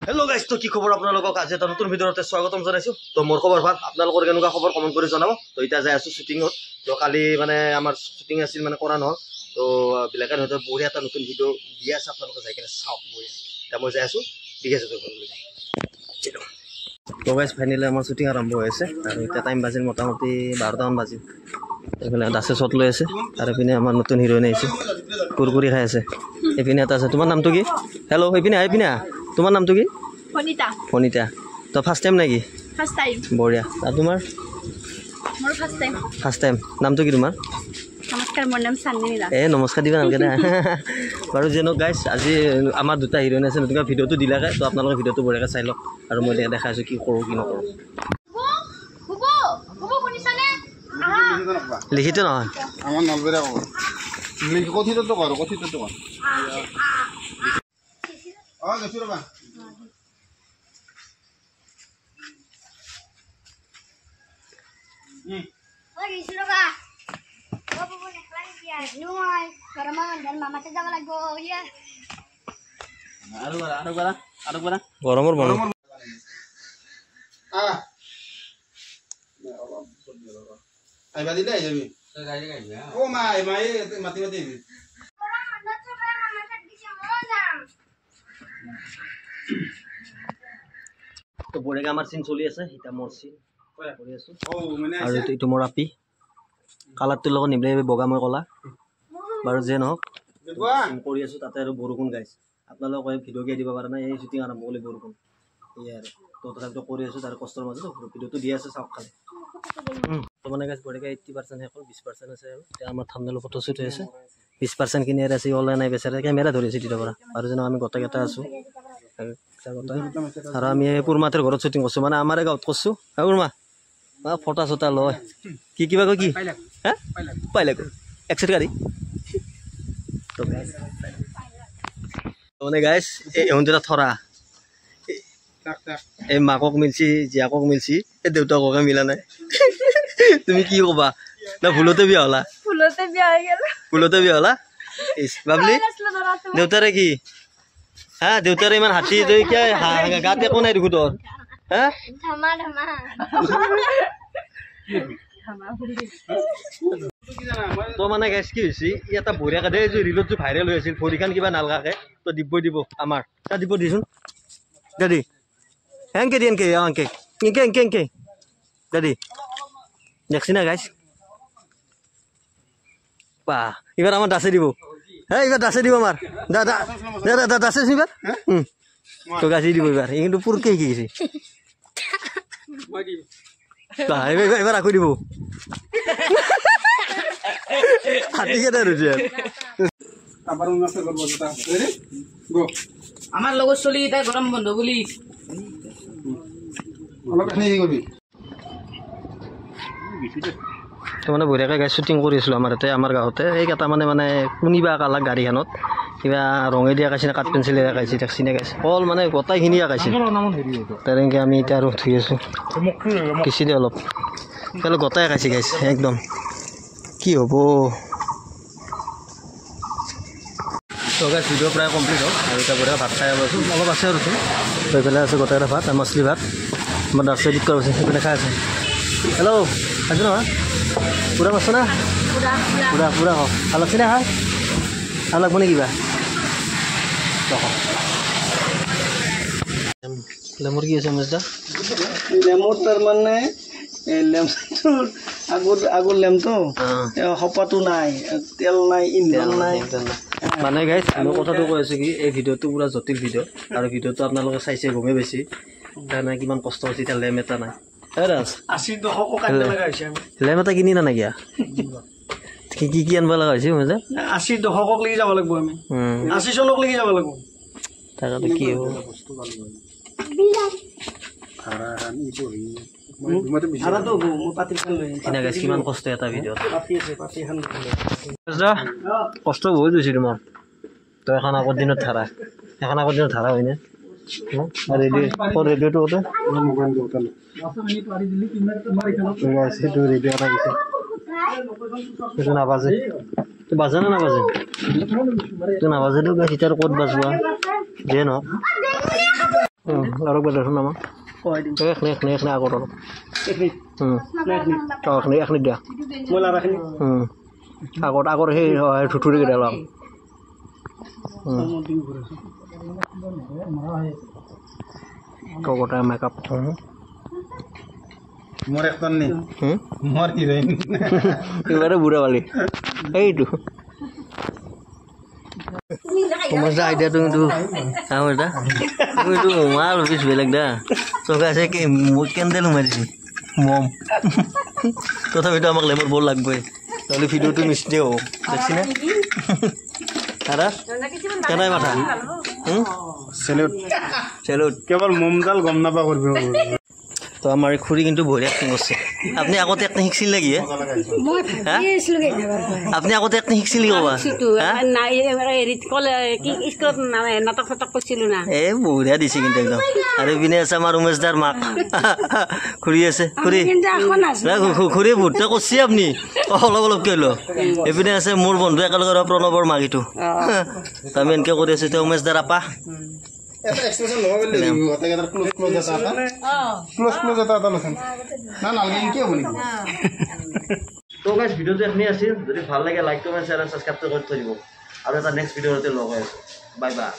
Hello guys तो কি খবৰ আপোনালোকক আজি এটা নতুন ভিডিওতে স্বাগতম জনাইছো তো মোৰ খবৰ ভাল আপোনালোকৰ কেনেকুৱা খবৰ কমেন্ট কৰি জনাব তো ইটা যাই আছো শুটিংত তো কালি মানে আমাৰ শুটিং আছিল মানে কৰা নহল তো ব্লেক এণ্ড হোৱাইটৰ বঢ়িয়া এটা নতুন ভিডিও দিয়া আছে আপোনালোকে যাই কিনে চাওক বঢ়িয়া তা মই যাই আছো ঠিক আছে তো চলো তো গাইস ফাইনালি আমাৰ শুটিং আৰম্ভ হৈছে আৰু এটা টাইম বাজিল মোটামুটি 12টা মান বাজিল এফালে দাসে শট লৈ আছে আৰু পিনে আমাৰ নতুন হিৰোইন আহিছে কুৰকুৰি খাই আছে এপিনে এটা আছে তোমাৰ নামটো কি হেল্ল' এপিনে আইপিনে তোমাৰ নামটো কি ফনিতা ফনিতা তো ফার্স্ট টাইম নাকি ফার্স্ট টাইম বঢ়িয়া আর তোমার মোর ফার্স্ট টাইম নামটো কি তোমার নমস্কাৰ মোৰ নাম চান্দিনীলা নমস্কাৰ দিবা নালকে না বাৰু যেনো গাইস আজি আমাৰ দুটা হিৰোইন আছে নতুন ভিডিওটো দিলাকে তো আপোনালোকে ভিডিওটো বঢ়িয়াকে চাই লওক আৰু মই দেখাইছো কি কৰো কি নকৰো লিখিতে নহয় আমাৰ নলবেৰা কব লিখি কথিত তো কৰো গেছুৰ বা Oke, sudah Pak. Bapak boleh lagi ya. Nuai, karena dan mama saya jangan lagu ya. Aduh bara. Goromor bono. Ah. Ay badi dai jabi. Gai. Oh mai mati. Orang ada coba mama saya bisa mozam. তো বঢ়িয়াকে আমাৰ scene চলি আছে এটা মোৰ scene কৰি আছো আৰু এইটো মোৰ আপি কালাৰটোৰ লগত নিবলে বগা মই কলা বাৰু যে নহওক কৰি আছো তাতে আৰু বৰষুণ গাইছে আপোনালোকে ভিডিও গিয়ে দিব পাৰা নাই এই শুটিং আৰম্ভ হ'লে বৰষুণ ইয়াৰ তো তথাপিতো কৰি আছো তাৰ কষ্টৰ মাজত ভিডিওটো দি আছে চাওক খালি তো মানে গাইছ বঢ়িয়াকে 80% শেষ হ'ল 20% আছে আৰু এতিয়া আমাৰ থাম্বনেল ফটো শ্বুট হৈ আছে 20% কিনিয়াৰ আছে অনলাইন নাই বেচাৰে কেমেৰা ধৰি আছে তেতিয়া পৰা আৰু যেন আমি গোটেইকেইটা আছো আৰু আমি পুৰমাতৰ ঘৰত শ্বুটিং কৰিছো মানে আমাৰে গাঁৱত কৰিছো পুৰমা ফটা চটা লয় কি কিবা কয় কি হা পাইলে এক্সেট গাড়ী তো মানে গাইছ এহনটা থৰা এই মাকক মিলছি জীয়াকক মিলছি এই দেউতাককে মিলা নাই তুমি কি কবা না ভুলতে বিয়া হলা ভুলতে বিয়া হলা বাবলি দেউতাৰে কি হা দেউতাৰে ইমান হাতী তই কি গাত একো নাই দেখো তোৰ হা Dhama. তো মানে গাইছ কি হৈছে এটা বঢ়িয়াকে দে যে ৰিলত যে ভাইৰেল হৈ আছিল ভৰিখান কিবা নালগাকে তো দিব্যই দিব আমাৰ তা দিব দিছোন দাদি এনকে দাদি দেখছি না গাইছ পা এবার আমার দাসে দিব হ্যাঁ এবার দাসে দিব আমার দাদা দাসে এবার তো গাছি দিব এবার কিন্তু পুরকে কি গেছি এবার রাখি দিব হাতি কেটে রয়েছে আমার লগত চলি এটা গরম বন্ধ বলি তো মানে বঢ়িয়াকে গাড়ী শ্বুটিং কৰিছিলোঁ আমাৰ ইয়াতে আমাৰ গাঁৱতে এইকেইটা মানে কোনিবা কালাক গাড়ীখনত কিবা ৰঙে দিয়া কাইছে কাঠ পেঞ্চিলে কাইছে টেক্সিনে কাইছে অল মানে গোটাইখিনি কাইছে তেনেকৈ আমি এতিয়া আৰু ধুই আছোঁ কিছি দে অলপ তাহলে গোটাই কাইছে গাইছে একদম কি হ'ব তো গাইছ ভিডিঅ' প্ৰায় কমপ্লিট হ'ল আৰু এতিয়া বঢ়িয়া ভাত খাই আছোঁ অলপ আছে আৰু থৈ পেলাই আছে গোটাই ভাত আৰু মাছলি ভাত আমাৰ দাৰ্চ এডিট কৰা হৈছে সেইপিনে খাই আছে হেল্ল' আছে নহয় পুৰা মাছ না পুৰা হওক ভাল লাগছে নে খাই ভাল লাগব নে কিবা লেমুৰ কি আছে মেজদা লেমুৰ তাৰমানে লেমটোৰ আগৰ লেমটো সপাটো নাই তেল নাই ইন্ধন নাই মানে গাইছ মই কথাটো কৈ আছোঁ কি এই ভিডিঅ'টো পুৰা জটিল ভিডিঅ' আৰু ভিডিঅ'টো আপোনালোকে চাইছে গমেই বেছি তাৰমানে কিমান কষ্ট হৈছে এতিয়া লেম এটা নাই লেম এটা কিনি না নাকি কি আনব লগা হৈছে মই যে 80 দশকক লাগি যাব লাগিব আমি 80 চনক লাগি যাব লাগিব তাকেতো কি হ'ব কিমান কষ্ট এটা ভিডিঅ'ত কষ্ট বহুত হৈছে তোমাৰ তই এখন আগৰ দিনত ধাৰা হয়নে ৰেডিঅ'টো কতে ৰেডিঅ' এটা গৈছে itu nabaze tu bazana nabaze tu nabaze tu gasi tar kot bazwa jeno আৰু বেলেগ নামা কৰাই দিম এখনি আগত অলপ এইখিনিত এখনি দিয়া মই লাৰাখিনি আগত সেই থুথুৰি কেইটা লাম কগতা মেকআপ মোৰ একদম নি মোৰ হিৰোইন এবারে বুড়া বালি এইটো মজা আইডিয়া তুমি আমার দা তুমি তো মাল বিশ বেলেগ দা তোকে আছে কি ক্যান্ডেল মারিছি মম তথাপিতো আমাক লেমৰ বল লাগবই তাহলে ভিডিওটো মিছ দিও দেখছি না আৰা কেনাই মাথা সেলুট কেৱল মোমডাল গম নাপা কৰিব তো আমার খুড়ি কিন্তু বঢ়িয়া অ্যাক্টিং করছে আপনি আগতে অ্যাক্টিং শিখছিল নাকি আপনি আগতে অ্যাক্টিং শিখছিল কি বাবা নাটক চাটক করছিল না এ বঢ়িয়া দিছে কিন্তু একদম আৰু পিনে আছে আমাৰ উমেশদাৰ মাক খুড়ি আছে খুড়ি খুড়ি ভোটটা কৰছি আপনি অলপ অলপ কইলো এপিনে আছে মোৰ বন্ধু একেলগে প্ৰণৱৰ মাগিটো আমি এনেকে কৰি আছো এতিয়া উমেশদাৰ আপা এটা এক্সপ্ৰেশন লব বলে হতে গেদার ক্লোজ এটা লছেন না নালগে কি হবনি তো গাইস ভিডিওটো এখনি আছিল যদি ভাল লাগে লাইক কমেন্ট শেয়ার সাবস্ক্রাইব কৰি থৈ দিব আৰু এটা নেক্সট ভিডিওতে লগ হৈ আছো বাই বাই